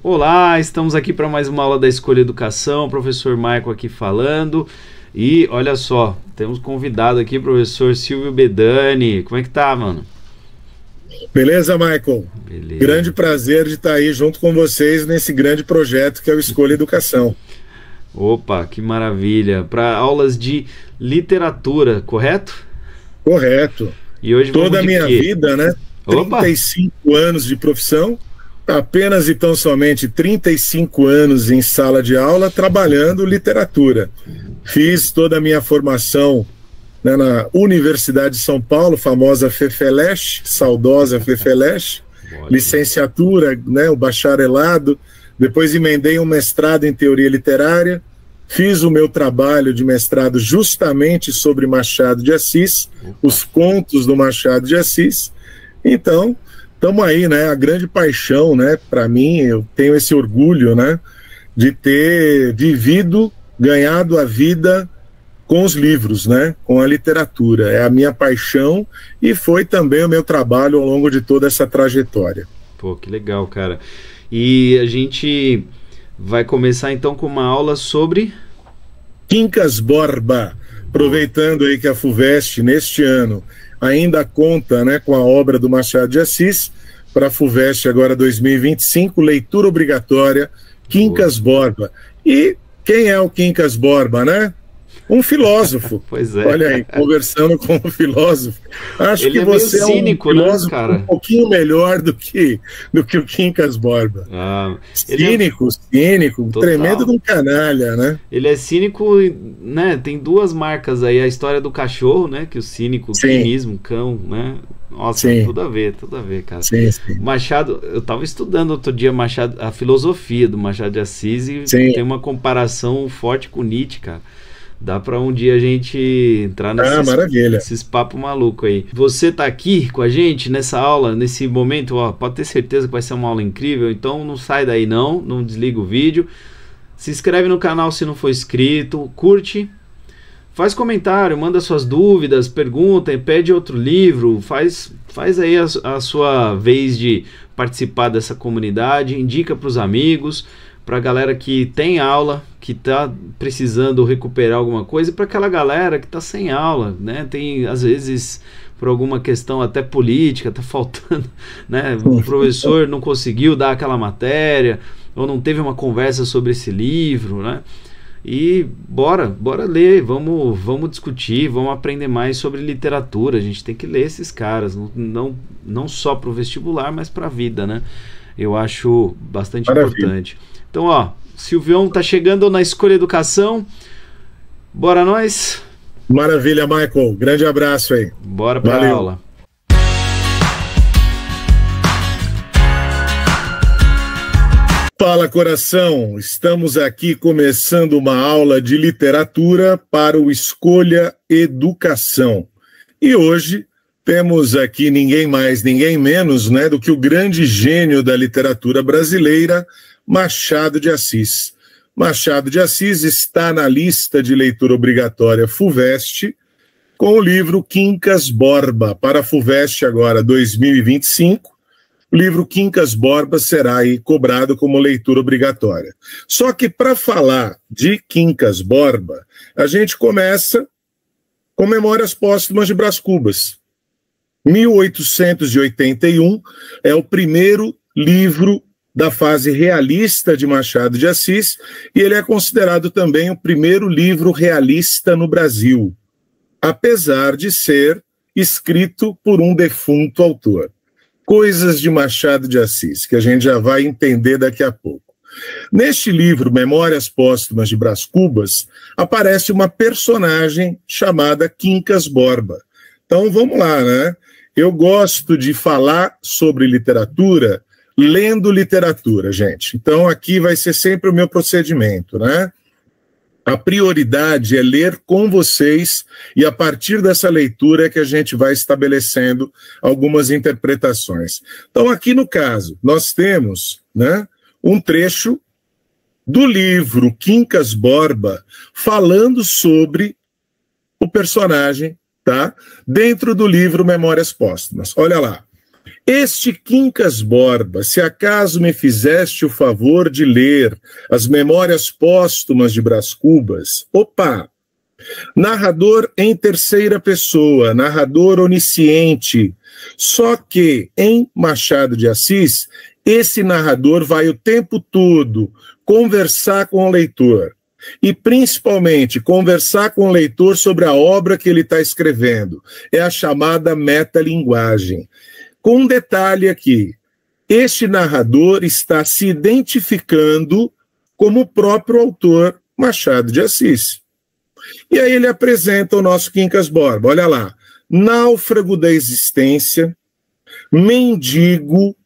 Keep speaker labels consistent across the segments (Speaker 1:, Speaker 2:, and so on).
Speaker 1: Olá, estamos aqui para mais uma aula da Escolha Educação, professor Michael aqui falando. E olha só, temos convidado aqui, professor Silvio Bedani. Como é que tá, mano?
Speaker 2: Beleza, Michael?
Speaker 1: Beleza.
Speaker 2: Grande prazer de estar aí junto com vocês nesse grande projeto que é o Escolha Educação.
Speaker 1: Opa, que maravilha. Para aulas de literatura, correto?
Speaker 2: Correto.
Speaker 1: E hoje
Speaker 2: Toda a
Speaker 1: vamos de
Speaker 2: minha
Speaker 1: quê?
Speaker 2: vida, né?
Speaker 1: Opa!
Speaker 2: 35 anos de profissão, apenas e tão somente 35 anos em sala de aula trabalhando literatura. Fiz toda a minha formação, né, na Universidade de São Paulo, famosa FEFELESH, saudosa FEFELESH, licenciatura, né, o bacharelado, depois emendei um mestrado em teoria literária, fiz o meu trabalho de mestrado justamente sobre Machado de Assis, os contos do Machado de Assis. Então, estamos aí, né, a grande paixão, né, para mim, eu tenho esse orgulho, né, de ter vivido, ganhado a vida com os livros, né, com a literatura. É a minha paixão e foi também o meu trabalho ao longo de toda essa trajetória.
Speaker 1: Pô, que legal, cara. E a gente vai começar então com uma aula sobre
Speaker 2: Quincas Borba, aproveitando aí que a FUVEST neste ano ainda conta, né, com a obra do Machado de Assis, para a FUVEST agora 2025, leitura obrigatória, Quincas Borba. E quem é o Quincas Borba, né? Um filósofo.
Speaker 1: Pois é.
Speaker 2: Olha aí, conversando com um filósofo. Acho
Speaker 1: Ele
Speaker 2: que
Speaker 1: é meio
Speaker 2: você
Speaker 1: cínico,
Speaker 2: é um filósofo,
Speaker 1: né, cara?
Speaker 2: um pouquinho melhor do que o Quincas Borba. Cínico,
Speaker 1: Total.
Speaker 2: tremendo de um canalha, né?
Speaker 1: Ele é cínico, né? Tem duas marcas aí, a história do cachorro, né? Que o cínico, o cinismo, cão, né? Nossa,
Speaker 2: Sim.
Speaker 1: tudo a ver, cara.
Speaker 2: Sim, sim.
Speaker 1: Machado, eu tava estudando outro dia Machado, a filosofia do Machado de Assis e
Speaker 2: Sim.
Speaker 1: tem uma comparação forte com Nietzsche, cara. Dá pra um dia a gente entrar nesses papos malucos aí. Você tá aqui com a gente nessa aula, nesse momento, ó, pode ter certeza que vai ser uma aula incrível, então não sai daí não desliga o vídeo. Se inscreve no canal se não for inscrito, curte, faz comentário, manda suas dúvidas, pergunta, pede outro livro, faz aí a sua vez de participar dessa comunidade, indica pros amigos, pra galera que tem aula, que tá precisando recuperar alguma coisa, e para aquela galera que tá sem aula, né? Tem, às vezes, por alguma questão até política, tá faltando, né? O professor não conseguiu dar aquela matéria, ou não teve uma conversa sobre esse livro, né? E bora ler, vamos discutir, vamos aprender mais sobre literatura. A gente tem que ler esses caras, não só pro vestibular, mas pra vida, né? Eu acho bastante importante. Então, ó, Silvião tá chegando na Escolha Educação. Bora nós?
Speaker 2: Maravilha, Michael. Grande abraço aí.
Speaker 1: Bora pra aula.
Speaker 2: Fala, coração. Estamos aqui começando uma aula de literatura para o Escolha Educação. E hoje temos aqui ninguém mais, ninguém menos, né, do que o grande gênio da literatura brasileira, Machado de Assis. Machado de Assis está na lista de leitura obrigatória FUVEST com o livro Quincas Borba. Para a FUVEST agora 2025, o livro Quincas Borba será aí cobrado como leitura obrigatória. Só que para falar de Quincas Borba, a gente começa com Memórias Póstumas de Brás Cubas. 1881 é o primeiro livro da fase realista de Machado de Assis, e ele é considerado também o primeiro livro realista no Brasil, apesar de ser escrito por um defunto autor. Coisas de Machado de Assis, que a gente já vai entender daqui a pouco. Neste livro, Memórias Póstumas de Brás Cubas, aparece uma personagem chamada Quincas Borba. Então vamos lá, né? Eu gosto de falar sobre literatura lendo literatura, gente. Então aqui vai ser sempre o meu procedimento, né? A prioridade é ler com vocês e a partir dessa leitura é que a gente vai estabelecendo algumas interpretações. Então aqui no caso, nós temos, né, um trecho do livro Quincas Borba falando sobre o personagem, tá? Dentro do livro Memórias Póstumas. Olha lá. Este Quincas Borba, se acaso me fizeste o favor de ler as Memórias Póstumas de Brás Cubas, opa, narrador em terceira pessoa, narrador onisciente, só que em Machado de Assis, esse narrador vai o tempo todo conversar com o leitor e principalmente conversar com o leitor sobre a obra que ele está escrevendo. É a chamada metalinguagem. Com um detalhe aqui, este narrador está se identificando como o próprio autor Machado de Assis. E aí ele apresenta o nosso Quincas Borba, olha lá, náufrago da existência, mendigo,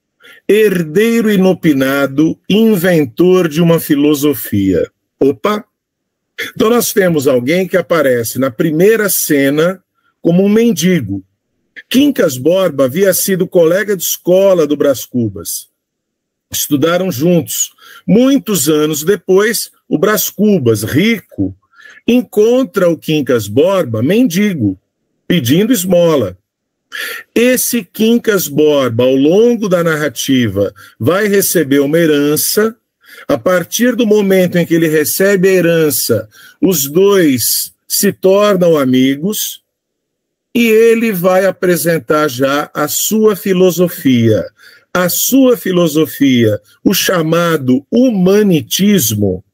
Speaker 2: herdeiro inopinado, inventor de uma filosofia. Opa! Então nós temos alguém que aparece na primeira cena como um mendigo. Quincas Borba havia sido colega de escola do Brás Cubas. Estudaram juntos. Muitos anos depois, o Brás Cubas, rico, encontra o Quincas Borba mendigo, pedindo esmola. Esse Quincas Borba, ao longo da narrativa, vai receber uma herança. A partir do momento em que ele recebe a herança, os dois se tornam amigos e ele vai apresentar já a sua filosofia. A sua filosofia, o chamado humanitismo,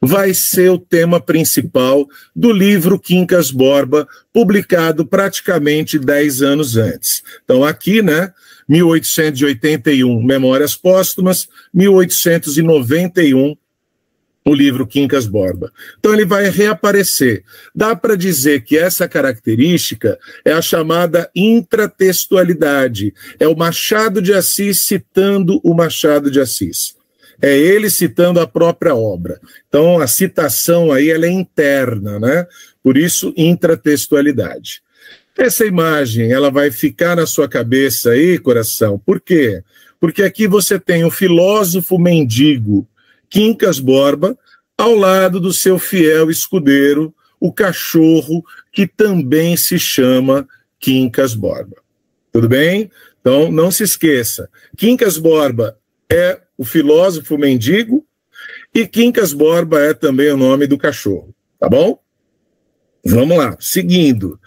Speaker 2: vai ser o tema principal do livro Quincas Borba, publicado praticamente 10 anos antes. Então aqui, né, 1881, Memórias Póstumas, 1891, o livro Quincas Borba. Então ele vai reaparecer. Dá para dizer que essa característica é a chamada intratextualidade. É o Machado de Assis citando o Machado de Assis. É ele citando a própria obra. Então, a citação aí ela é interna, né? Por isso, intratextualidade. Essa imagem, ela vai ficar na sua cabeça aí, coração. Por quê? Porque aqui você tem o filósofo mendigo Quincas Borba ao lado do seu fiel escudeiro, o cachorro, que também se chama Quincas Borba. Tudo bem? Então, não se esqueça. Quincas Borba é o filósofo mendigo, e Quincas Borba é também o nome do cachorro, tá bom? Vamos lá, seguindo.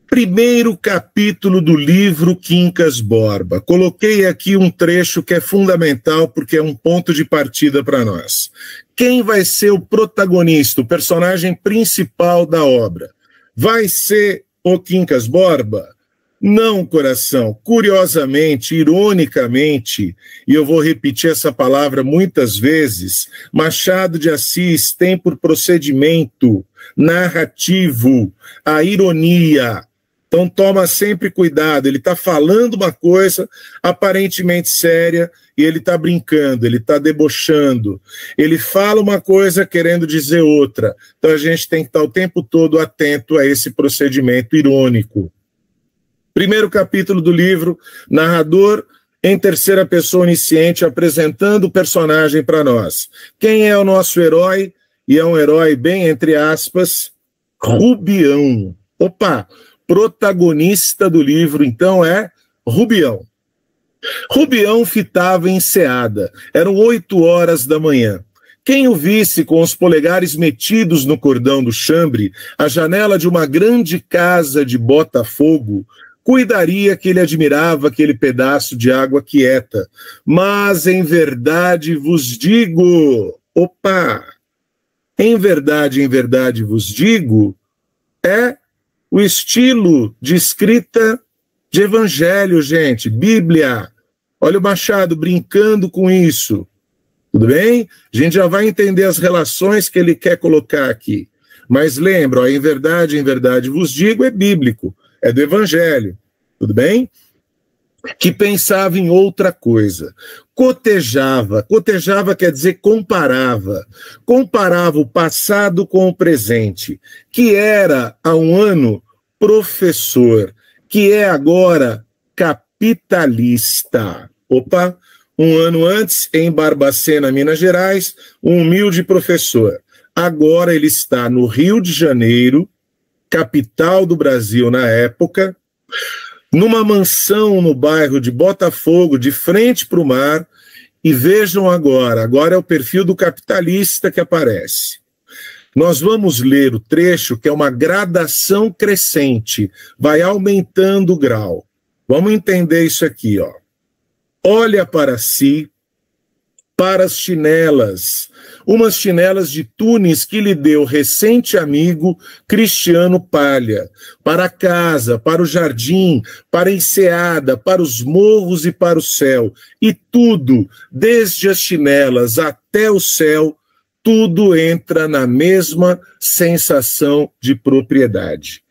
Speaker 2: Primeiro capítulo do livro Quincas Borba. Coloquei aqui um trecho que é fundamental, porque é um ponto de partida para nós. Quem vai ser o protagonista, o personagem principal da obra? Vai ser o Quincas Borba? Não, coração. Curiosamente, ironicamente, e eu vou repetir essa palavra muitas vezes, Machado de Assis tem por procedimento narrativo a ironia. Então toma sempre cuidado, ele está falando uma coisa aparentemente séria e ele está brincando, ele está debochando. Ele fala uma coisa querendo dizer outra. Então a gente tem que estar o tempo todo atento a esse procedimento irônico. Primeiro capítulo do livro, narrador em terceira pessoa onisciente, apresentando o personagem para nós. Quem é o nosso herói? E é um herói bem entre aspas, Rubião. Opa, protagonista do livro, então, é Rubião. Rubião fitava enseada. Eram 8 horas da manhã. Quem o visse com os polegares metidos no cordão do chambre, à janela de uma grande casa de Botafogo, cuidaria que ele admirava aquele pedaço de água quieta. Mas em verdade vos digo, opa, em verdade vos digo, é o estilo de escrita de evangelho, gente, Bíblia. Olha o Machado brincando com isso. Tudo bem? A gente já vai entender as relações que ele quer colocar aqui. Mas lembra, ó, em verdade vos digo, é bíblico, é do evangelho. Tudo bem? Que pensava em outra coisa. Cotejava quer dizer comparava o passado com o presente, que era há um ano professor, que é agora capitalista. Opa, um ano antes, em Barbacena, Minas Gerais, um humilde professor. Agora ele está no Rio de Janeiro, capital do Brasil na época, numa mansão no bairro de Botafogo, de frente para o mar, e vejam agora é o perfil do capitalista que aparece. Nós vamos ler o trecho, que é uma gradação crescente, vai aumentando o grau. Vamos entender isso aqui, ó. Olha para si, para as chinelas, umas chinelas de túnis que lhe deu recente amigo Cristiano Palha, para a casa, para o jardim, para a enseada, para os morros e para o céu, e tudo, desde as chinelas até o céu, tudo entra na mesma sensação de propriedade.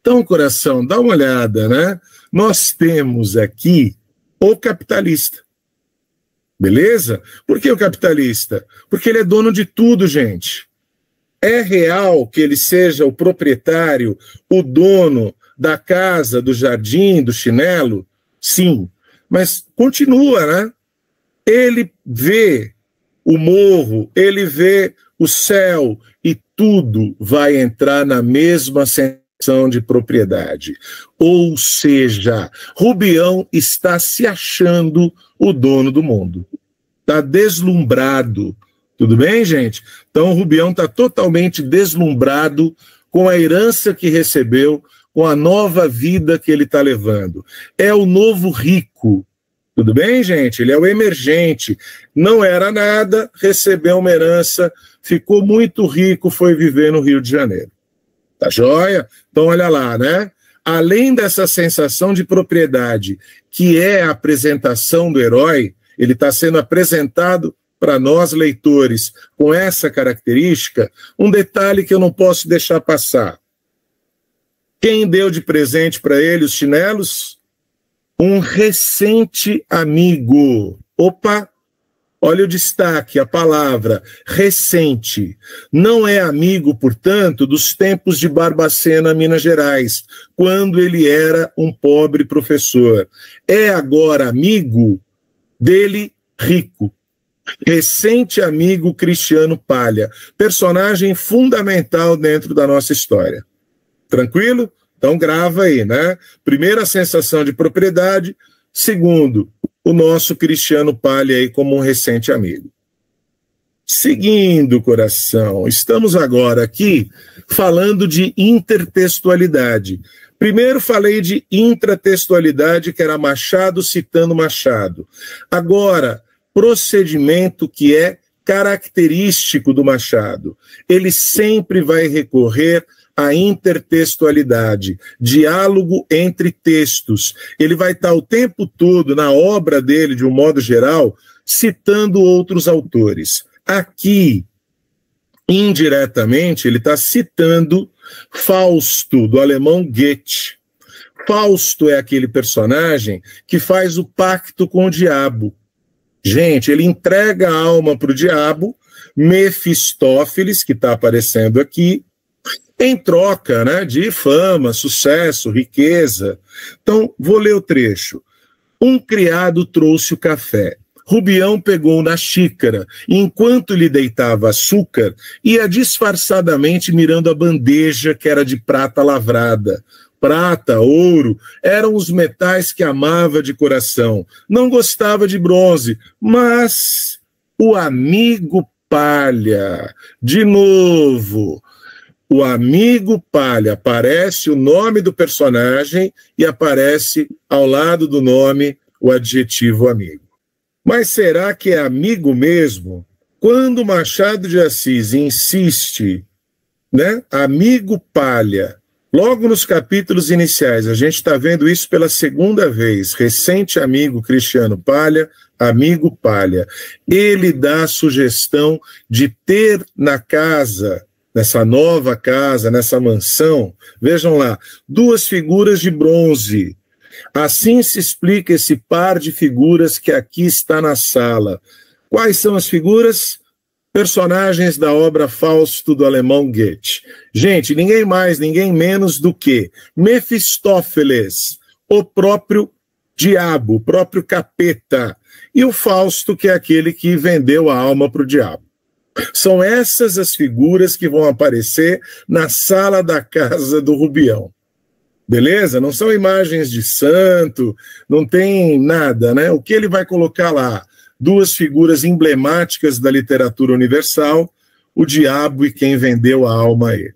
Speaker 2: Então, coração, dá uma olhada, né? Nós temos aqui o capitalista. Beleza? Por que o capitalista? Porque ele é dono de tudo, gente. É real que ele seja o proprietário, o dono da casa, do jardim, do chinelo? Sim. Mas continua, né? Ele vê o morro, ele vê o céu e tudo vai entrar na mesma sensação de propriedade. Ou seja, Rubião está se achando o dono do mundo. Está deslumbrado. Tudo bem, gente? Então, o Rubião está totalmente deslumbrado com a herança que recebeu, com a nova vida que ele está levando. É o novo rico. Tudo bem, gente? Ele é o emergente. Não era nada, recebeu uma herança, ficou muito rico, foi viver no Rio de Janeiro. Tá joia? Então, olha lá, né? Além dessa sensação de propriedade, que é a apresentação do herói, ele está sendo apresentado para nós, leitores, com essa característica, um detalhe que eu não posso deixar passar. Quem deu de presente para ele os chinelos? Um recente amigo. Opa! Olha o destaque, a palavra recente. Não é amigo, portanto, dos tempos de Barbacena, Minas Gerais, quando ele era um pobre professor. É agora amigo dele rico. Recente amigo Cristiano Palha. Personagem fundamental dentro da nossa história. Tranquilo? Então grava aí, né? Primeiro, a sensação de propriedade. Segundo, o nosso Cristiano Palha aí como um recente amigo. Seguindo, coração, estamos agora aqui falando de intertextualidade. Primeiro falei de intratextualidade, que era Machado citando Machado. Agora, procedimento que é característico do Machado. Ele sempre vai recorrer à intertextualidade, diálogo entre textos. Ele vai estar o tempo todo na obra dele, de um modo geral, citando outros autores. Aqui, indiretamente, ele está citando Fausto, do alemão Goethe. Fausto é aquele personagem que faz o pacto com o diabo. Gente, ele entrega a alma para o diabo, Mefistófeles, que está aparecendo aqui, em troca, né, de fama, sucesso, riqueza. Então, vou ler o trecho. Um criado trouxe o café. Rubião pegou na xícara e, enquanto lhe deitava açúcar, ia disfarçadamente mirando a bandeja que era de prata lavrada. Prata, ouro, eram os metais que amava de coração. Não gostava de bronze, mas o amigo Palha, de novo, o amigo Palha, aparece o nome do personagem e aparece ao lado do nome o adjetivo amigo. Mas será que é amigo mesmo? Quando Machado de Assis insiste, né, amigo Palha, logo nos capítulos iniciais, a gente está vendo isso pela segunda vez, recente amigo Cristiano Palha, amigo Palha. Ele dá a sugestão de ter na casa, nessa nova casa, nessa mansão, vejam lá, duas figuras de bronze. Assim se explica esse par de figuras que aqui está na sala. Quais são as figuras? Personagens da obra Fausto, do alemão Goethe. Gente, ninguém mais, ninguém menos do que Mefistófeles, o próprio diabo, o próprio capeta, e o Fausto, que é aquele que vendeu a alma para o diabo. São essas as figuras que vão aparecer na sala da casa do Rubião. Beleza? Não são imagens de santo, não tem nada, né? O que ele vai colocar lá? Duas figuras emblemáticas da literatura universal, o diabo e quem vendeu a alma a ele.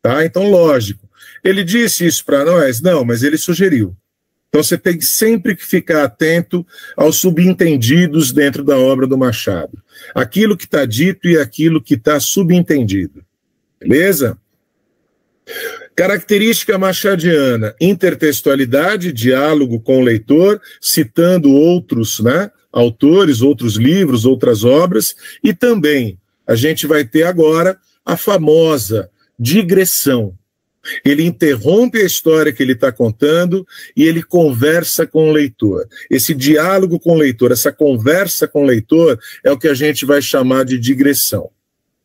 Speaker 2: Tá? Então, lógico. Ele disse isso para nós? Não, mas ele sugeriu. Então, você tem sempre que ficar atento aos subentendidos dentro da obra do Machado. Aquilo que está dito e aquilo que está subentendido. Beleza? Característica machadiana: intertextualidade, diálogo com o leitor, citando outros, né, autores, outros livros, outras obras, e também a gente vai ter agora a famosa digressão. Ele interrompe a história que ele está contando e ele conversa com o leitor. Esse diálogo com o leitor, essa conversa com o leitor é o que a gente vai chamar de digressão.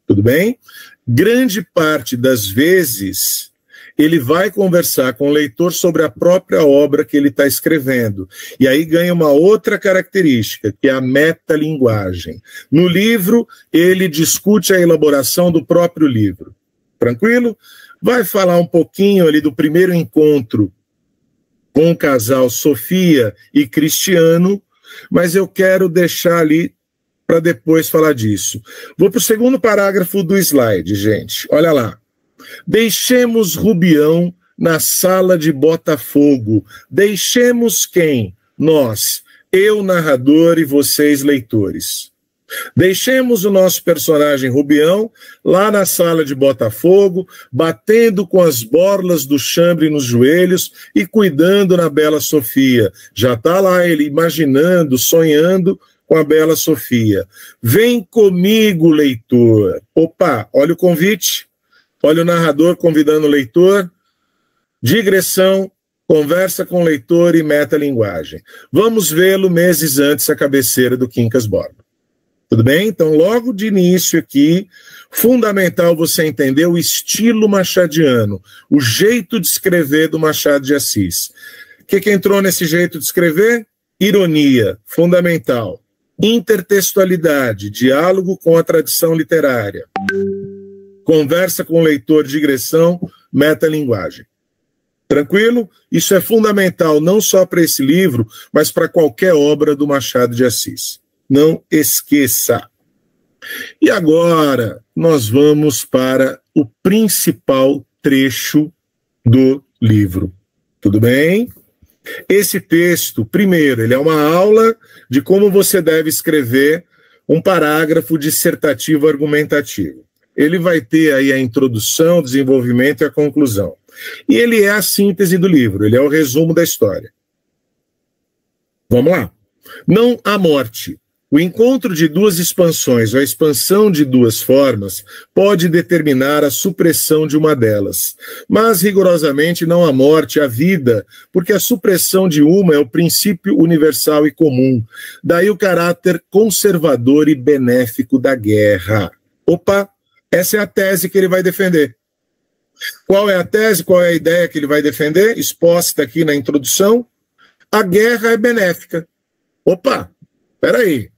Speaker 2: Tudo bem? Grande parte das vezes ele vai conversar com o leitor sobre a própria obra que ele está escrevendo. E aí ganha uma outra característica, que é a metalinguagem. No livro, ele discute a elaboração do próprio livro. Tranquilo? Vai falar um pouquinho ali do primeiro encontro com o casal Sofia e Cristiano, mas eu quero deixar ali para depois falar disso. Vou para o segundo parágrafo do slide, gente. Olha lá. Deixemos Rubião na sala de Botafogo. Deixemos quem? Nós. Eu, narrador, e vocês, leitores. Deixemos o nosso personagem Rubião lá na sala de Botafogo, batendo com as borlas do chambre nos joelhos e cuidando na bela Sofia. Já está lá ele imaginando, sonhando com a bela Sofia. Vem comigo, leitor. Opa, olha o convite. Olha o narrador convidando o leitor. Digressão, conversa com o leitor e metalinguagem. Vamos vê-lo meses antes à cabeceira do Quincas Borba. Tudo bem? Então, logo de início aqui, fundamental você entender o estilo machadiano, o jeito de escrever do Machado de Assis. O que entrou nesse jeito de escrever? Ironia, fundamental. Intertextualidade, diálogo com a tradição literária. Conversa com o leitor, digressão, metalinguagem. Tranquilo? Isso é fundamental não só para esse livro, mas para qualquer obra do Machado de Assis. Não esqueça. E agora nós vamos para o principal trecho do livro. Tudo bem? Esse texto, primeiro, ele é uma aula de como você deve escrever um parágrafo dissertativo argumentativo. Ele vai ter aí a introdução, o desenvolvimento e a conclusão. E ele é a síntese do livro, ele é o resumo da história. Vamos lá. Não há morte. O encontro de duas expansões, ou a expansão de duas formas, pode determinar a supressão de uma delas. Mas, rigorosamente, não há morte, há vida, porque a supressão de uma é o princípio universal e comum. Daí o caráter conservador e benéfico da guerra. Opa, essa é a tese que ele vai defender. Qual é a tese, qual é a ideia que ele vai defender? Exposta aqui na introdução. A guerra é benéfica. Opa, peraí.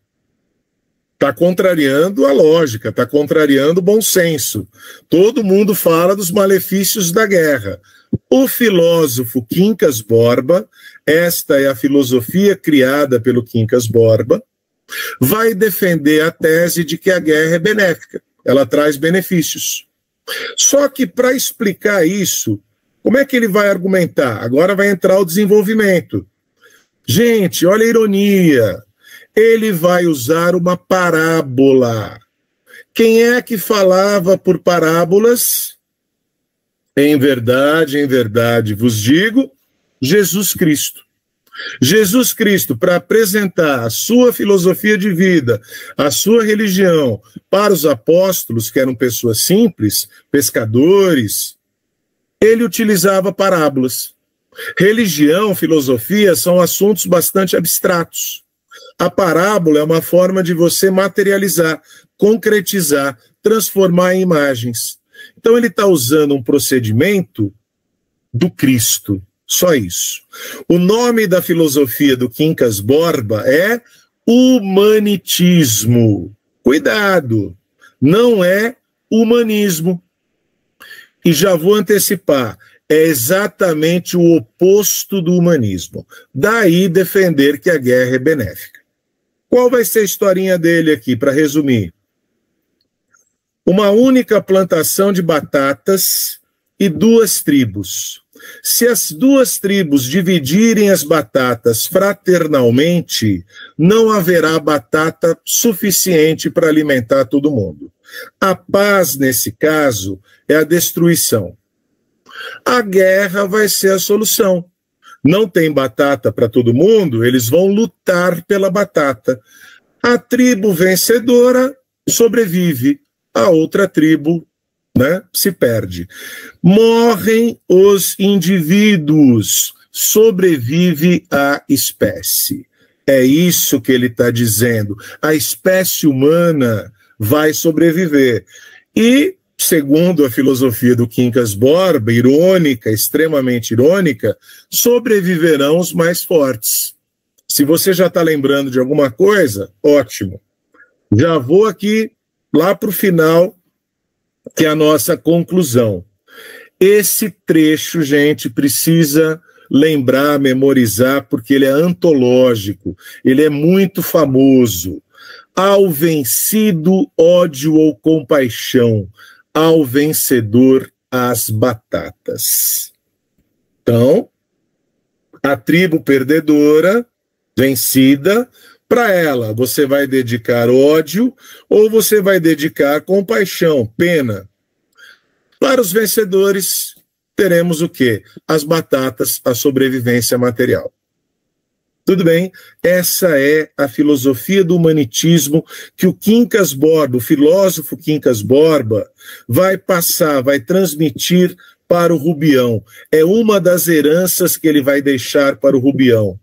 Speaker 2: Está contrariando a lógica, está contrariando o bom senso. Todo mundo fala dos malefícios da guerra. O filósofo Quincas Borba, esta é a filosofia criada pelo Quincas Borba, vai defender a tese de que a guerra é benéfica, ela traz benefícios. Só que para explicar isso, como é que ele vai argumentar? Agora vai entrar o desenvolvimento. Gente, olha a ironia. Ele vai usar uma parábola. Quem é que falava por parábolas? Em verdade vos digo, Jesus Cristo. Jesus Cristo, para apresentar a sua filosofia de vida, a sua religião para os apóstolos, que eram pessoas simples, pescadores, ele utilizava parábolas. Religião, filosofia são assuntos bastante abstratos. A parábola é uma forma de você materializar, concretizar, transformar em imagens. Então ele está usando um procedimento do Cristo, só isso. O nome da filosofia do Quincas Borba é humanitismo. Cuidado, não é humanismo. E já vou antecipar, é exatamente o oposto do humanismo. Daí defender que a guerra é benéfica. Qual vai ser a historinha dele aqui, para resumir? Uma única plantação de batatas e 2 tribos. Se as 2 tribos dividirem as batatas fraternalmente, não haverá batata suficiente para alimentar todo mundo. A paz, nesse caso, é a destruição. A guerra vai ser a solução. Não tem batata para todo mundo, eles vão lutar pela batata. A tribo vencedora sobrevive, a outra tribo, né, se perde. Morrem os indivíduos, sobrevive a espécie. É isso que ele está dizendo. A espécie humana vai sobreviver. E, segundo a filosofia do Quincas Borba, irônica, extremamente irônica, sobreviverão os mais fortes. Se você já está lembrando de alguma coisa, ótimo. Já vou aqui lá para o final, que é a nossa conclusão. Esse trecho, gente, precisa lembrar, memorizar, porque ele é antológico, ele é muito famoso. Ao vencido, ódio ou compaixão, ao vencedor, as batatas. Então, a tribo perdedora, vencida, para ela, você vai dedicar ódio ou você vai dedicar compaixão, pena? Para os vencedores, teremos o quê? As batatas, a sobrevivência material. Tudo bem? Essa é a filosofia do humanitismo que o Quincas Borba, o filósofo Quincas Borba, vai passar, vai transmitir para o Rubião. É uma das heranças que ele vai deixar para o Rubião.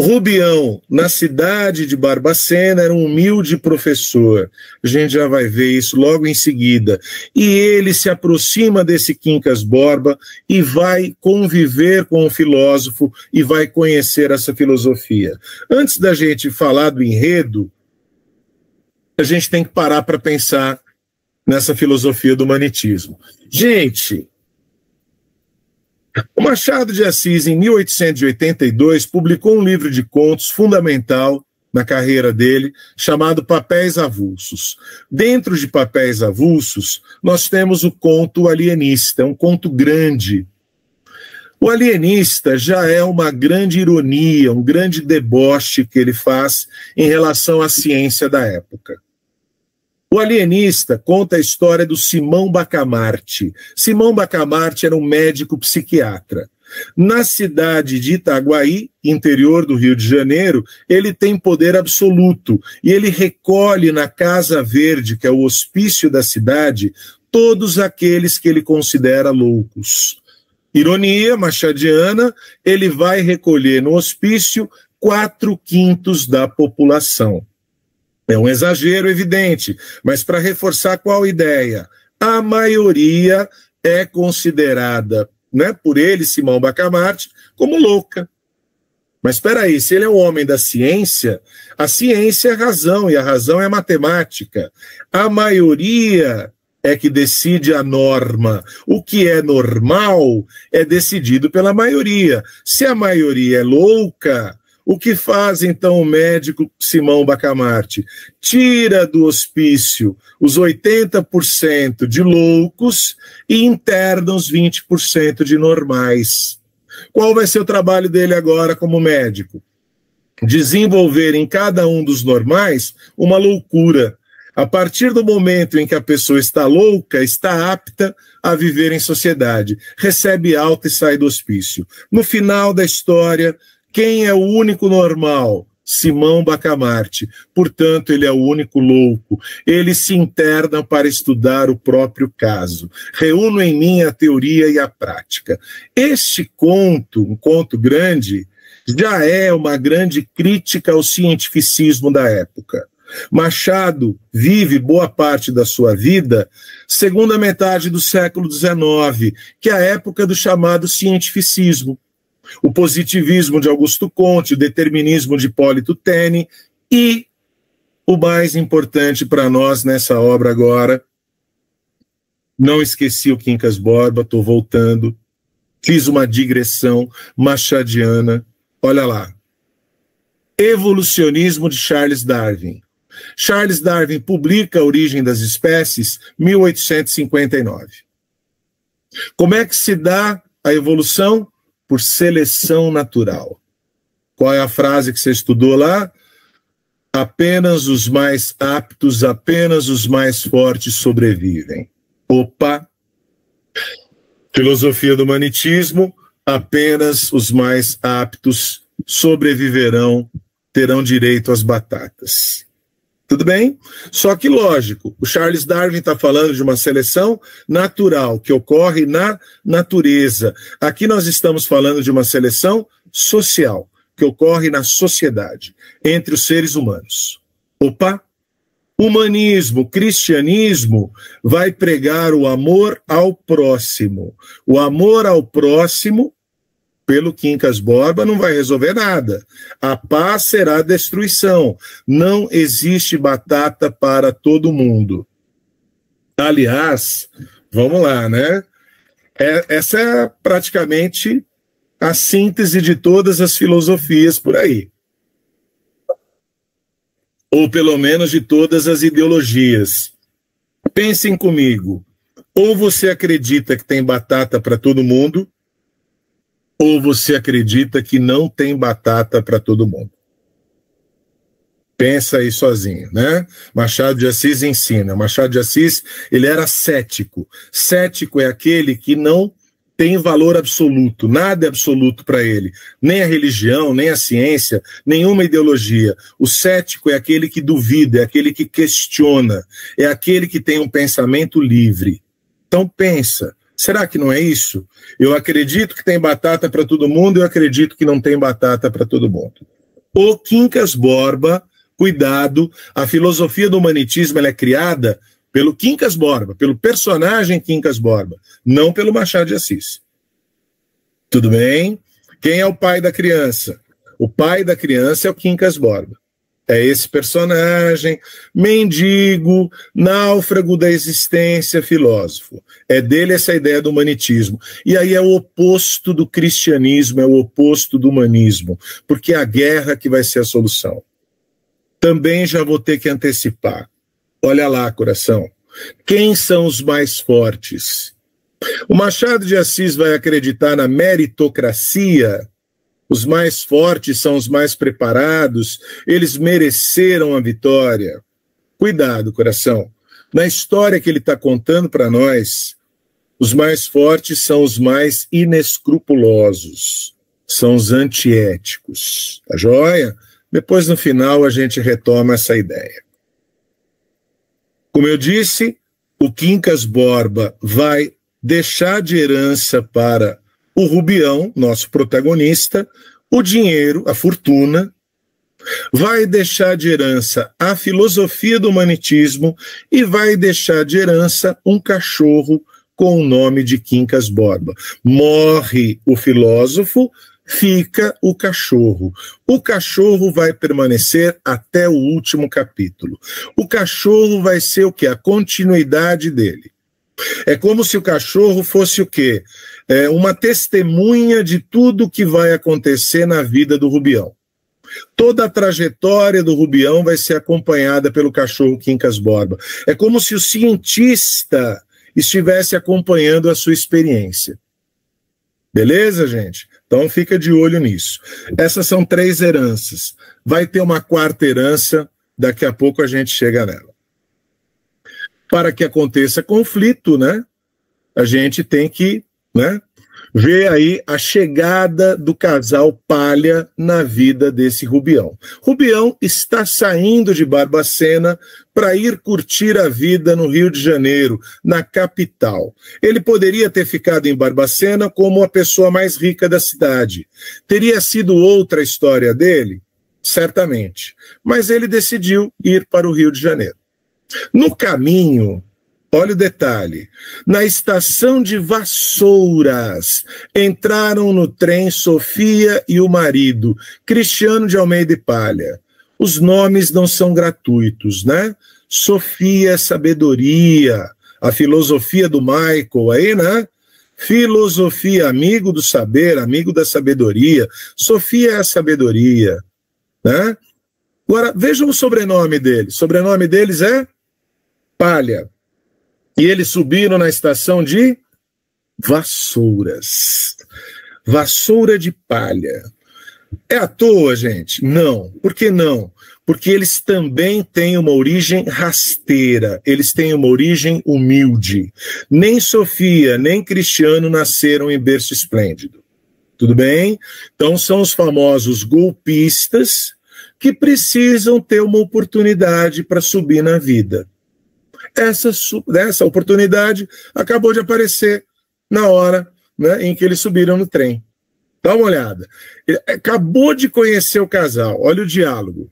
Speaker 2: Rubião, na cidade de Barbacena, era um humilde professor. A gente já vai ver isso logo em seguida. E ele se aproxima desse Quincas Borba e vai conviver com o filósofo e vai conhecer essa filosofia. Antes da gente falar do enredo, a gente tem que parar para pensar nessa filosofia do humanitismo. Gente, o Machado de Assis, em 1882, publicou um livro de contos fundamental na carreira dele, chamado Papéis Avulsos. Dentro de Papéis Avulsos, nós temos o conto Alienista, um conto grande. O Alienista já é uma grande ironia, um grande deboche que ele faz em relação à ciência da época. O Alienista conta a história do Simão Bacamarte. Simão Bacamarte era um médico psiquiatra. Na cidade de Itaguaí, interior do Rio de Janeiro, ele tem poder absoluto e ele recolhe na Casa Verde, que é o hospício da cidade, todos aqueles que ele considera loucos. Ironia machadiana, ele vai recolher no hospício 4/5 da população. É um exagero evidente, mas para reforçar qual ideia? A maioria é considerada, né, por ele, Simão Bacamarte, como louca. Mas espera aí, se ele é um homem da ciência, a ciência é razão e a razão é matemática. A maioria é que decide a norma. O que é normal é decidido pela maioria. Se a maioria é louca, o que faz, então, o médico Simão Bacamarte? Tira do hospício os 80% de loucos e interna os 20% de normais. Qual vai ser o trabalho dele agora como médico? Desenvolver em cada um dos normais uma loucura. A partir do momento em que a pessoa está louca, está apta a viver em sociedade, recebe alta e sai do hospício. No final da história, quem é o único normal? Simão Bacamarte. Portanto, ele é o único louco. Ele se interna para estudar o próprio caso. Reúno em mim a teoria e a prática. Este conto, um conto grande, já é uma grande crítica ao cientificismo da época. Machado vive boa parte da sua vida segunda metade do século XIX, que é a época do chamado cientificismo. O positivismo de Augusto Comte, o determinismo de Hipólito Taine e, o mais importante para nós nessa obra agora, Não esqueci o Quincas Borba, estou voltando. Fiz uma digressão machadiana. Olha lá. Evolucionismo de Charles Darwin. Charles Darwin publica A Origem das Espécies, 1859. Como é que se dá a evolução? Por seleção natural. Qual é a frase que você estudou lá? Apenas os mais aptos, apenas os mais fortes sobrevivem. Opa! Filosofia do humanitismo, apenas os mais aptos sobreviverão, terão direito às batatas. Tudo bem? Só que, lógico, o Charles Darwin está falando de uma seleção natural, que ocorre na natureza. Aqui nós estamos falando de uma seleção social, que ocorre na sociedade, entre os seres humanos. Opa! Humanismo, cristianismo, vai pregar o amor ao próximo. O amor ao próximo, pelo Quincas Borba, não vai resolver nada. A paz será destruição. Não existe batata para todo mundo. Aliás, vamos lá, né? Essa é praticamente a síntese de todas as filosofias por aí. Ou pelo menos de todas as ideologias. Pensem comigo. Ou você acredita que tem batata para todo mundo, ou você acredita que não tem batata para todo mundo. Pensa aí sozinho, né? Machado de Assis ensina. Machado de Assis, ele era cético. Cético é aquele que não tem valor absoluto, nada é absoluto para ele. Nem a religião, nem a ciência, nenhuma ideologia. O cético é aquele que duvida, é aquele que questiona, é aquele que tem um pensamento livre. Então pensa, será que não é isso? Eu acredito que tem batata para todo mundo, eu acredito que não tem batata para todo mundo. O Quincas Borba, cuidado, a filosofia do humanitismo ela é criada pelo Quincas Borba, pelo personagem Quincas Borba, não pelo Machado de Assis. Tudo bem? Quem é o pai da criança? O pai da criança é o Quincas Borba. É esse personagem, mendigo, náufrago da existência, filósofo. É dele essa ideia do humanitismo. E aí é o oposto do cristianismo, é o oposto do humanismo, porque é a guerra que vai ser a solução. Também já vou ter que antecipar. Olha lá, coração. Quem são os mais fortes? O Machado de Assis vai acreditar na meritocracia. Os mais fortes são os mais preparados. Eles mereceram a vitória. Cuidado, coração. Na história que ele está contando para nós, os mais fortes são os mais inescrupulosos. São os antiéticos. Tá joia? Depois, no final, a gente retoma essa ideia. Como eu disse, o Quincas Borba vai deixar de herança para o Rubião, nosso protagonista, o dinheiro, a fortuna, vai deixar de herança a filosofia do humanitismo e vai deixar de herança um cachorro com o nome de Quincas Borba. Morre o filósofo, fica o cachorro. O cachorro vai permanecer até o último capítulo. O cachorro vai ser o quê? A continuidade dele. É como se o cachorro fosse o quê? Uma testemunha de tudo que vai acontecer na vida do Rubião. Toda a trajetória do Rubião vai ser acompanhada pelo cachorro Quincas Borba. É como se o cientista estivesse acompanhando a sua experiência. Beleza, gente? Então fica de olho nisso. Essas são 3 heranças. Vai ter uma 4ª herança, daqui a pouco a gente chega nela. Para que aconteça conflito, né? A gente tem que, né, ver aí a chegada do casal Palha na vida desse Rubião. Rubião está saindo de Barbacena para ir curtir a vida no Rio de Janeiro, na capital. Ele poderia ter ficado em Barbacena como a pessoa mais rica da cidade. Teria sido outra a história dele? Certamente. Mas ele decidiu ir para o Rio de Janeiro. No caminho, olha o detalhe, na estação de Vassouras, entraram no trem Sofia e o marido, Cristiano de Almeida e Palha. Os nomes não são gratuitos, né? Sofia é sabedoria, a filosofia do Michael aí, né? Filosofia, amigo do saber, amigo da sabedoria. Sofia é a sabedoria, né? Agora, vejam o sobrenome deles. O sobrenome deles é Palha. E eles subiram na estação de Vassouras. Vassoura de palha. É à toa, gente? Não. Por que não? Porque eles também têm uma origem rasteira, eles têm uma origem humilde. Nem Sofia, nem Cristiano nasceram em berço esplêndido. Tudo bem? Então são os famosos golpistas que precisam ter uma oportunidade para subir na vida. Essa oportunidade acabou de aparecer na hora, né, em que eles subiram no trem. Dá uma olhada. Ele acabou de conhecer o casal. Olha o diálogo.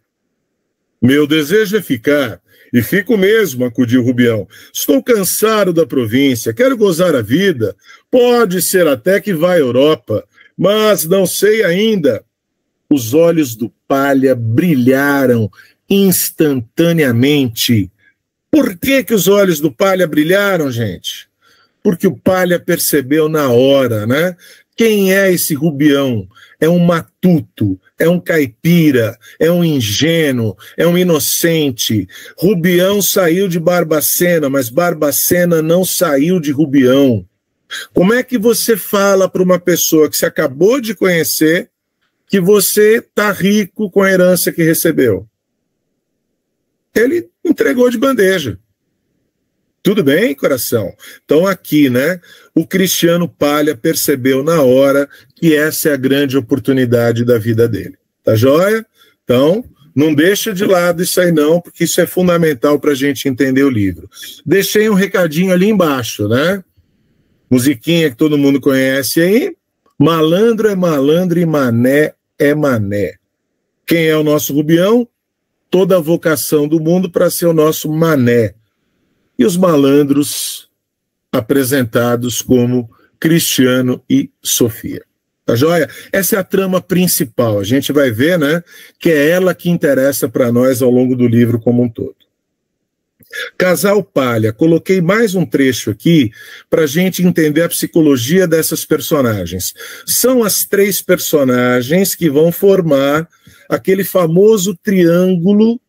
Speaker 2: Meu desejo é ficar, e fico mesmo, acudiu Rubião. Estou cansado da província, quero gozar a vida. Pode ser até que vá à Europa, mas não sei ainda. Os olhos do Palha brilharam instantaneamente. Por que os olhos do Palha brilharam, gente? Porque o Palha percebeu na hora, né? Quem é esse Rubião? É um matuto, é um caipira, é um ingênuo, é um inocente. Rubião saiu de Barbacena, mas Barbacena não saiu de Rubião. Como é que você fala para uma pessoa que você acabou de conhecer que você está rico com a herança que recebeu? Ele entregou de bandeja. Tudo bem, coração? Então aqui, né, o Cristiano Palha percebeu na hora que essa é a grande oportunidade da vida dele. Tá joia? Então, não deixa de lado isso aí não, porque isso é fundamental para a gente entender o livro. Deixei um recadinho ali embaixo, né? Musiquinha que todo mundo conhece aí. Malandro é malandro e mané é mané. Quem é o nosso Rubião? Toda a vocação do mundo para ser o nosso mané. E os malandros apresentados como Cristiano e Sofia. Tá joia? Essa é a trama principal. A gente vai ver, né, que é ela que interessa para nós ao longo do livro como um todo. Casal Palha. Coloquei mais um trecho aqui para a gente entender a psicologia dessas personagens. São as três personagens que vão formar aquele famoso triângulo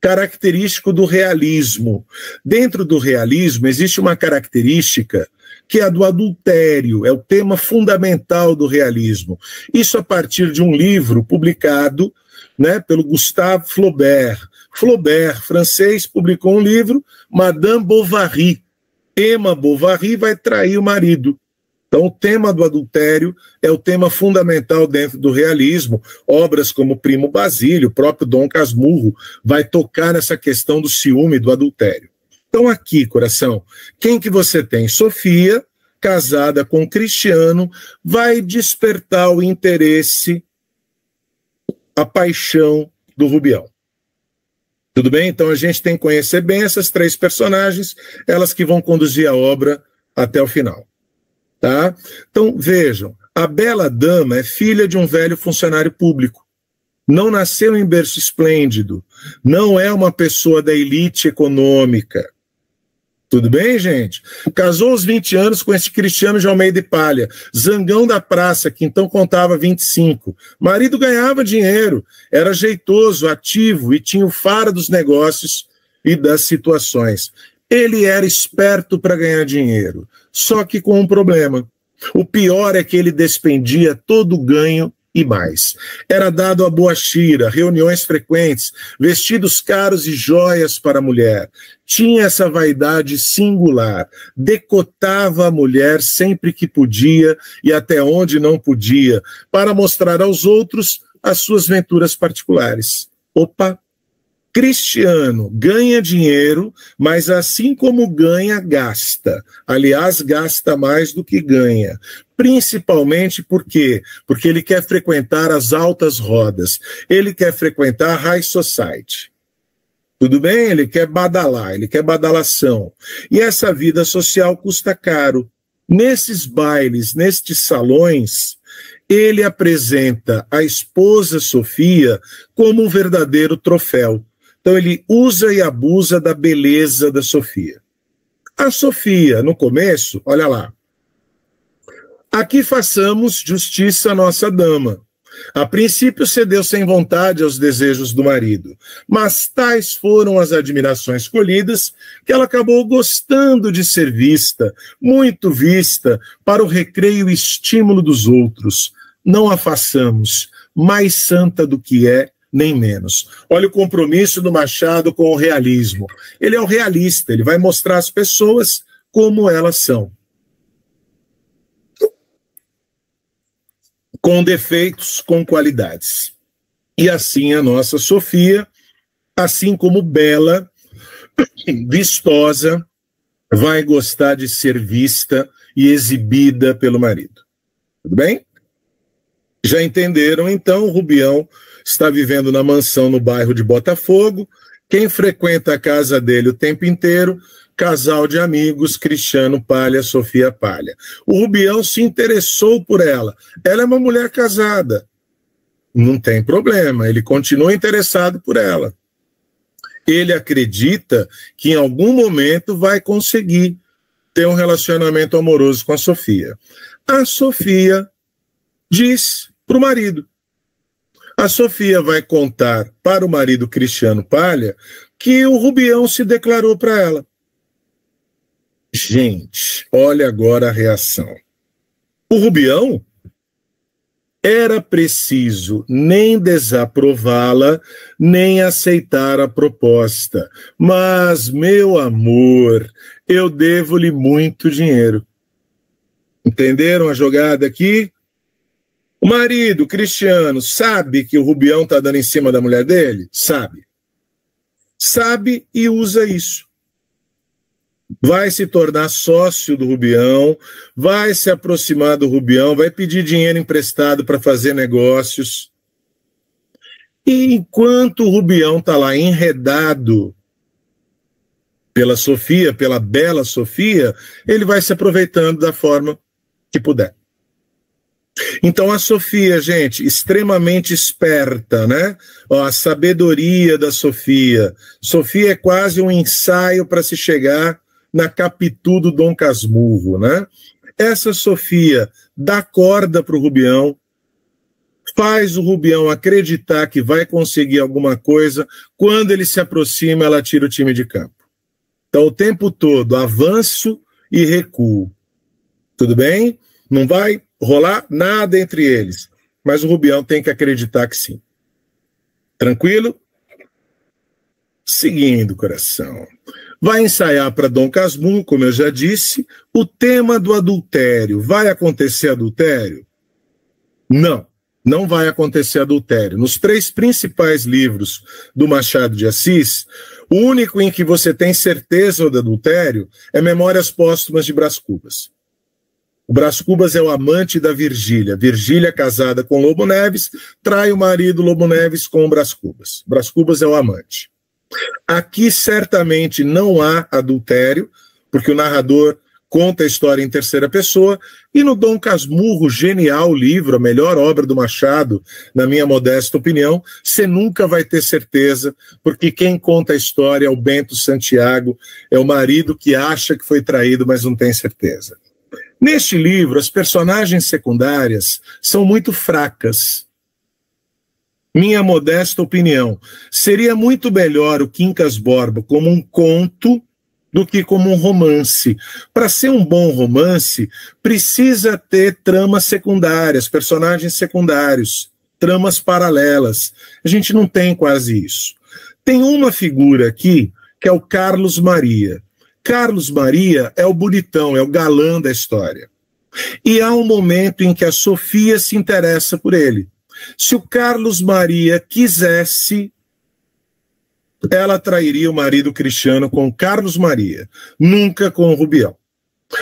Speaker 2: característico do realismo. Dentro do realismo existe uma característica que é a do adultério, é o tema fundamental do realismo. Isso a partir de um livro publicado, né, pelo Gustave Flaubert. Flaubert, francês, publicou um livro, Madame Bovary. Emma Bovary vai trair o marido. Então, o tema do adultério é o tema fundamental dentro do realismo. Obras como Primo Basílio, o próprio Dom Casmurro, vai tocar nessa questão do ciúme do adultério. Então, aqui, coração, quem que você tem? Sofia, casada com Cristiano, vai despertar o interesse, a paixão do Rubião. Tudo bem? Então, a gente tem que conhecer bem essas três personagens, elas que vão conduzir a obra até o final. Tá? Então, vejam, a bela dama é filha de um velho funcionário público. Não nasceu em berço esplêndido. Não é uma pessoa da elite econômica. Tudo bem, gente? Casou aos 20 anos com esse Cristiano de Almeida e Palha, zangão da praça, que então contava 25. Marido ganhava dinheiro, era jeitoso, ativo e tinha o faro dos negócios e das situações. Ele era esperto para ganhar dinheiro, só que com um problema. O pior é que ele despendia todo o ganho e mais. Era dado a boachira, reuniões frequentes, vestidos caros e joias para a mulher. Tinha essa vaidade singular. Decotava a mulher sempre que podia e até onde não podia, para mostrar aos outros as suas venturas particulares. Opa! Cristiano ganha dinheiro, mas assim como ganha, gasta. Aliás, gasta mais do que ganha. Principalmente por quê? Porque ele quer frequentar as altas rodas. Ele quer frequentar a high society. Tudo bem? Ele quer badalar, ele quer badalação. E essa vida social custa caro. Nesses bailes, nestes salões, ele apresenta a esposa Sofia como um verdadeiro troféu. Então ele usa e abusa da beleza da Sofia. A Sofia, no começo, olha lá. Aqui façamos justiça à nossa dama. A princípio cedeu sem vontade aos desejos do marido, mas tais foram as admirações colhidas que ela acabou gostando de ser vista, muito vista, para o recreio e estímulo dos outros. Não a façamos mais santa do que é, nem menos. Olha o compromisso do Machado com o realismo. Ele é o realista, ele vai mostrar às pessoas como elas são. Com defeitos, com qualidades. E assim a nossa Sofia, assim como bela, vistosa, vai gostar de ser vista e exibida pelo marido. Tudo bem? Já entenderam, então, o Rubião está vivendo na mansão no bairro de Botafogo. Quem frequenta a casa dele o tempo inteiro? Casal de amigos, Cristiano Palha, Sofia Palha. O Rubião se interessou por ela. Ela é uma mulher casada. Não tem problema, ele continua interessado por ela. Ele acredita que em algum momento vai conseguir ter um relacionamento amoroso com a Sofia. A Sofia diz para o marido. A Sofia vai contar para o marido Cristiano Palha que o Rubião se declarou para ela. Gente, olha agora a reação. O Rubião era preciso nem desaprová-la, nem aceitar a proposta. Mas, meu amor, eu devo-lhe muito dinheiro. Entenderam a jogada aqui? O marido, Cristiano, sabe que o Rubião está dando em cima da mulher dele? Sabe. Sabe e usa isso. Vai se tornar sócio do Rubião, vai se aproximar do Rubião, vai pedir dinheiro emprestado para fazer negócios. E enquanto o Rubião está lá enredado pela Sofia, pela bela Sofia, ele vai se aproveitando da forma que puder. Então a Sofia, gente, extremamente esperta, né? Ó, a sabedoria da Sofia. Sofia é quase um ensaio para se chegar na Capitu do Dom Casmurro, né? Essa Sofia dá corda para o Rubião, faz o Rubião acreditar que vai conseguir alguma coisa, quando ele se aproxima, ela tira o time de campo. Então, o tempo todo, avanço e recuo. Tudo bem? Não vai rolar nada entre eles, mas o Rubião tem que acreditar que sim. Tranquilo? Seguindo, coração. Vai ensaiar para Dom Casmurro, como eu já disse, o tema do adultério. Vai acontecer adultério? Não, não vai acontecer adultério. Nos 3 principais livros do Machado de Assis, o único em que você tem certeza do adultério é Memórias Póstumas de Brás Cubas. O Brás Cubas é o amante da Virgília. Virgília, casada com Lobo Neves, trai o marido Lobo Neves com o Brás Cubas. Brás Cubas é o amante. Aqui certamente não há adultério, porque o narrador conta a história em terceira pessoa, e no Dom Casmurro, genial livro, a melhor obra do Machado, na minha modesta opinião, você nunca vai ter certeza, porque quem conta a história é o Bento Santiago, é o marido que acha que foi traído, mas não tem certeza. Neste livro, as personagens secundárias são muito fracas. Minha modesta opinião, seria muito melhor o Quincas Borba como um conto do que como um romance. Para ser um bom romance, precisa ter tramas secundárias, personagens secundários, tramas paralelas. A gente não tem quase isso. Tem uma figura aqui, que é o Carlos Maria. Carlos Maria é o bonitão, é o galã da história. E há um momento em que a Sofia se interessa por ele. Se o Carlos Maria quisesse, ela trairia o marido Cristiano com o Carlos Maria, nunca com o Rubião.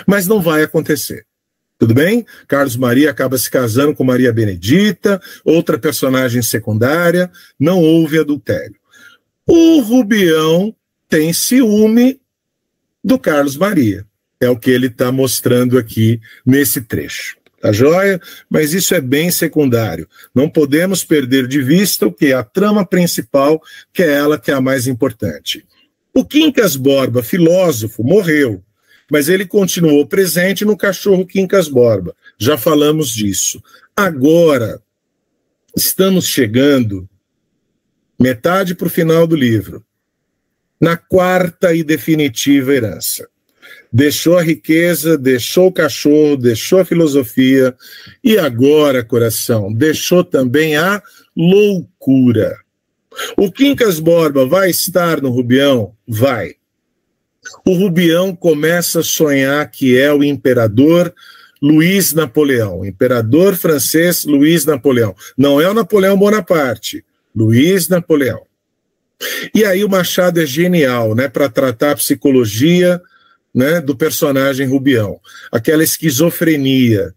Speaker 2: Mas não vai acontecer. Tudo bem? Carlos Maria acaba se casando com Maria Benedita, outra personagem secundária, não houve adultério. O Rubião tem ciúme do Carlos Maria. É o que ele está mostrando aqui nesse trecho. Tá joia? Mas isso é bem secundário. Não podemos perder de vista o que é a trama principal, que é ela que é a mais importante. O Quincas Borba, filósofo, morreu. mas ele continuou presente no cachorro Quincas Borba. Já falamos disso. Agora, estamos chegando metade para o final do livro, na quarta e definitiva herança. Deixou a riqueza, deixou o cachorro, deixou a filosofia e agora, coração, deixou também a loucura. O Quincas Borba vai estar no Rubião? Vai. O Rubião começa a sonhar que é o imperador Luiz Napoleão, imperador francês Luiz Napoleão. Não é o Napoleão Bonaparte, Luiz Napoleão. E aí o Machado é genial, né, para tratar a psicologia, né, do personagem Rubião. Aquela esquizofrenia,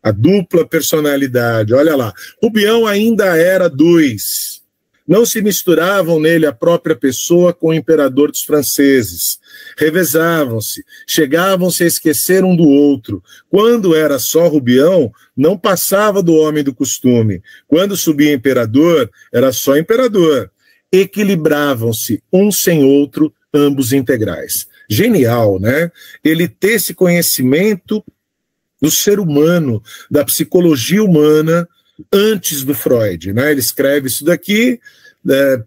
Speaker 2: a dupla personalidade. Olha lá, Rubião ainda era dois. Não se misturavam nele a própria pessoa com o imperador dos franceses. Revezavam-se, chegavam-se a esquecer um do outro. Quando era só Rubião, não passava do homem do costume. Quando subia imperador, era só imperador. Equilibravam-se, um sem outro, ambos integrais. Genial, né? Ele ter esse conhecimento do ser humano, da psicologia humana, antes do Freud, né? Ele escreve isso daqui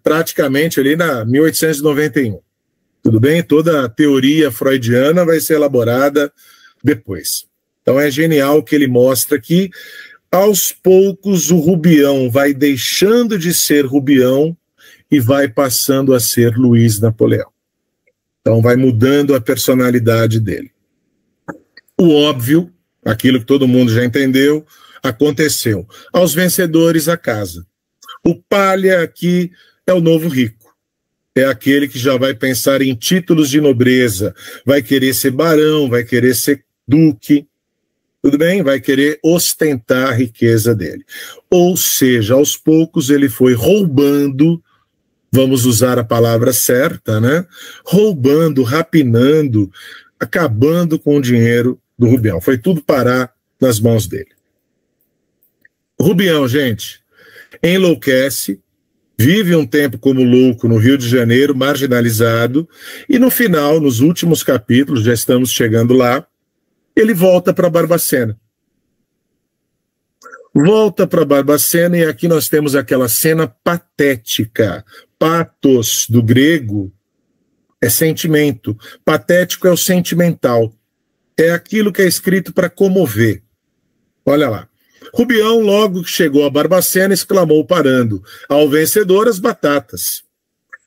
Speaker 2: praticamente ali na 1891. Tudo bem? Toda a teoria freudiana vai ser elaborada depois. Então é genial que ele mostra que, aos poucos, o Rubião vai deixando de ser Rubião e vai passando a ser Luiz Napoleão. Então vai mudando a personalidade dele. O óbvio, aquilo que todo mundo já entendeu, aconteceu. Aos vencedores, a casa. O palha aqui é o novo rico. É aquele que já vai pensar em títulos de nobreza, vai querer ser barão, vai querer ser duque, tudo bem? Vai querer ostentar a riqueza dele. Ou seja, aos poucos ele foi roubando, vamos usar a palavra certa, né? Roubando, rapinando, acabando com o dinheiro do Rubião. Foi tudo parar nas mãos dele. Rubião, gente, enlouquece, vive um tempo como louco no Rio de Janeiro, marginalizado, e no final, nos últimos capítulos, já estamos chegando lá, ele volta para Barbacena. Volta para Barbacena e aqui nós temos aquela cena patética. Pathos, do grego, é sentimento. Patético é o sentimental. É aquilo que é escrito para comover. Olha lá. Rubião, logo que chegou a Barbacena, exclamou parando: ao vencedor as batatas.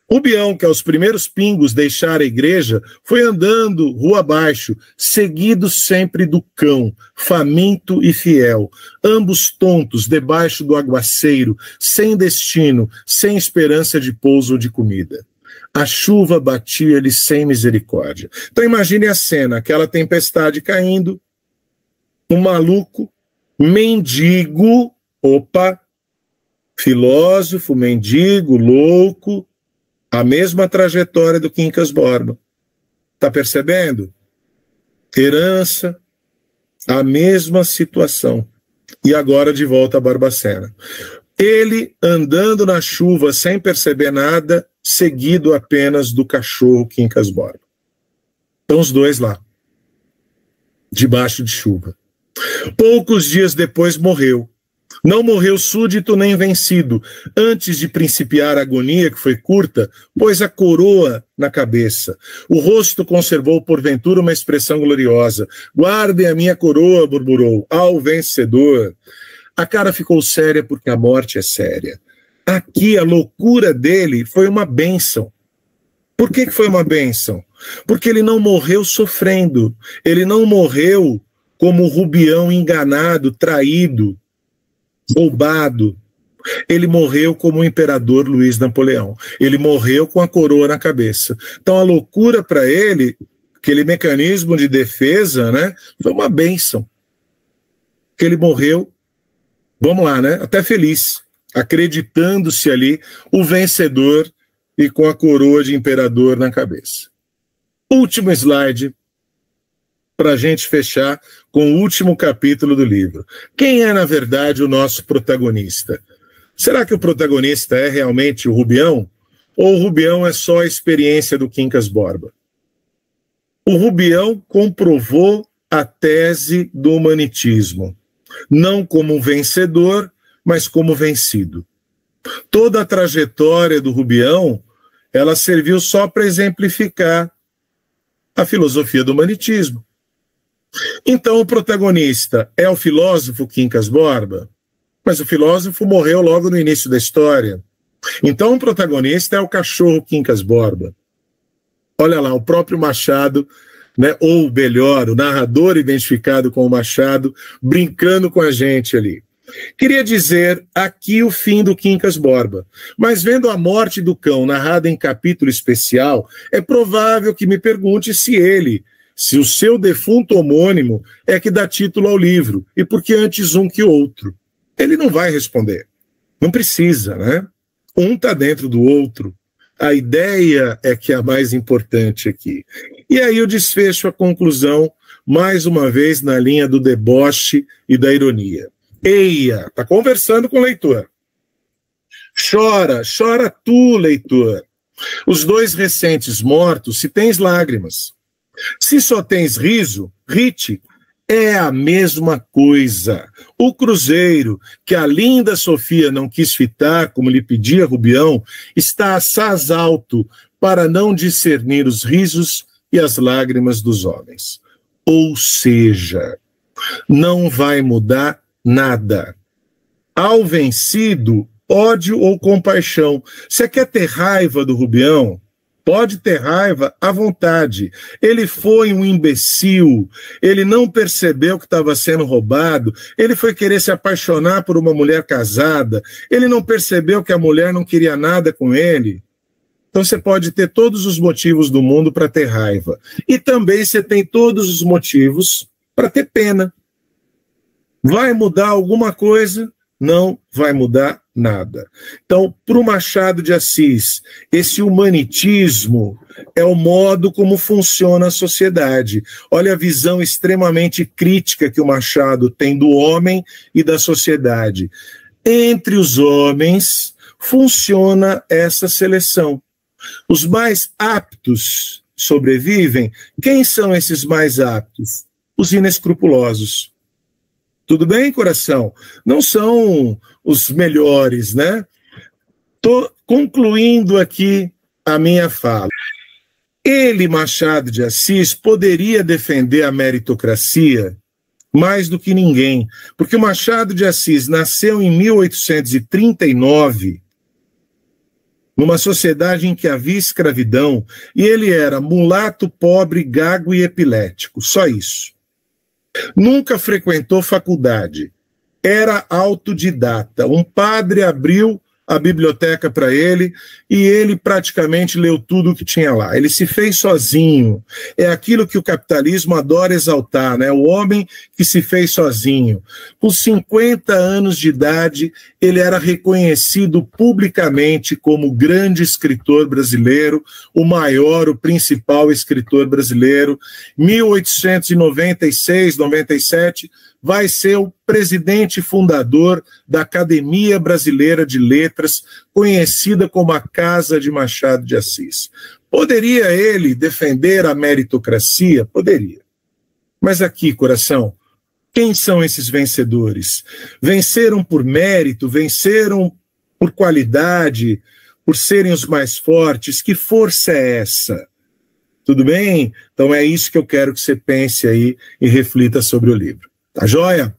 Speaker 2: Rubião, que aos primeiros pingos deixara a igreja, foi andando rua abaixo, seguido sempre do cão, faminto e fiel, ambos tontos debaixo do aguaceiro, sem destino, sem esperança de pouso ou de comida. A chuva batia-lhe sem misericórdia. Então imagine a cena, aquela tempestade caindo, um maluco, mendigo, filósofo, mendigo, louco, a mesma trajetória do Quincas Borba. Está percebendo? Herança, a mesma situação. E agora de volta a Barbacena. Ele andando na chuva sem perceber nada, seguido apenas do cachorro Quincas Borba. Estão os dois lá, debaixo de chuva. Poucos dias depois morreu. Não morreu súdito nem vencido, antes de principiar a agonia, que foi curta, pôs a coroa na cabeça. O rosto conservou porventura uma expressão gloriosa. Guardem a minha coroa, murmurou, ao vencedor. A cara ficou séria porque a morte é séria. Aqui a loucura dele foi uma bênção. Por que foi uma bênção? Porque ele não morreu sofrendo, ele não morreu como o Rubião enganado, traído, roubado. Ele morreu como o imperador Luiz Napoleão. Ele morreu com a coroa na cabeça. Então a loucura para ele, aquele mecanismo de defesa, né, foi uma bênção. Que ele morreu, vamos lá, né, até feliz, acreditando-se ali o vencedor e com a coroa de imperador na cabeça. Último slide, para a gente fechar com o último capítulo do livro. Quem é, na verdade, o nosso protagonista? Será que o protagonista é realmente o Rubião? Ou o Rubião é só a experiência do Quincas Borba? O Rubião comprovou a tese do humanitismo, não como um vencedor, mas como vencido. Toda a trajetória do Rubião, ela serviu só para exemplificar a filosofia do humanitismo. Então o protagonista é o filósofo Quincas Borba, mas o filósofo morreu logo no início da história. Então o protagonista é o cachorro Quincas Borba. Olha lá, o próprio Machado, né, ou melhor, o narrador identificado com o Machado, brincando com a gente ali. Queria dizer aqui o fim do Quincas Borba, mas vendo a morte do cão narrada em capítulo especial, é provável que me pergunte se o seu defunto homônimo é que dá título ao livro, e por que antes um que outro? Ele não vai responder. Não precisa, né? Um está dentro do outro. A ideia é que é a mais importante aqui. E aí eu desfecho a conclusão, mais uma vez na linha do deboche e da ironia. Eia, está conversando com o leitor. Chora, chora tu, leitor. Os dois recentes mortos, se tens lágrimas. Se só tens riso, rite. É a mesma coisa. O cruzeiro, que a linda Sofia não quis fitar, como lhe pedia Rubião, está assaz alto para não discernir os risos e as lágrimas dos homens. Ou seja, não vai mudar nada. Ao vencido, ódio ou compaixão. Você quer ter raiva do Rubião? Pode ter raiva à vontade. Ele foi um imbecil, ele não percebeu que estava sendo roubado, ele foi querer se apaixonar por uma mulher casada, ele não percebeu que a mulher não queria nada com ele. Então você pode ter todos os motivos do mundo para ter raiva. E também você tem todos os motivos para ter pena. Vai mudar alguma coisa? Não vai mudar nada. Então, para o Machado de Assis, esse humanitismo é o modo como funciona a sociedade. Olha a visão extremamente crítica que o Machado tem do homem e da sociedade. Entre os homens funciona essa seleção. Os mais aptos sobrevivem. Quem são esses mais aptos? Os inescrupulosos. Tudo bem, coração? Não são os melhores, né? Estou concluindo aqui a minha fala. Ele, Machado de Assis, poderia defender a meritocracia mais do que ninguém, porque o Machado de Assis nasceu em 1839, numa sociedade em que havia escravidão, e ele era mulato, pobre, gago e epilético, só isso. Nunca frequentou faculdade, era autodidata. Um padre abriu a biblioteca para ele e ele praticamente leu tudo o que tinha lá. Ele se fez sozinho. É aquilo que o capitalismo adora exaltar, né? O homem que se fez sozinho. Com 50 anos de idade, ele era reconhecido publicamente como grande escritor brasileiro, o maior, o principal escritor brasileiro. 1896, 97, vai ser o presidente fundador da Academia Brasileira de Letras, conhecida como a Casa de Machado de Assis. Poderia ele defender a meritocracia? Poderia. Mas aqui, coração, quem são esses vencedores? Venceram por mérito, venceram por qualidade, por serem os mais fortes? Que força é essa? Tudo bem? Então é isso que eu quero que você pense aí e reflita sobre o livro. Tá joia?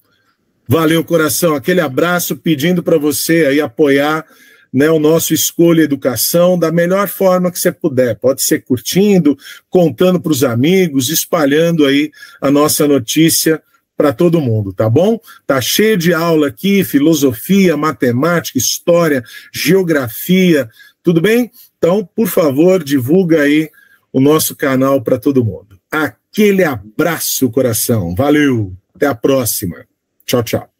Speaker 2: Valeu, coração. Aquele abraço, pedindo para você aí apoiar, né, o nosso Escolha Educação da melhor forma que você puder. Pode ser curtindo, contando para os amigos, espalhando aí a nossa notícia para todo mundo, tá bom? Tá cheio de aula aqui, filosofia, matemática, história, geografia, tudo bem? Então, por favor, divulga aí o nosso canal para todo mundo. Aquele abraço, coração. Valeu! Até a próxima. Tchau, tchau.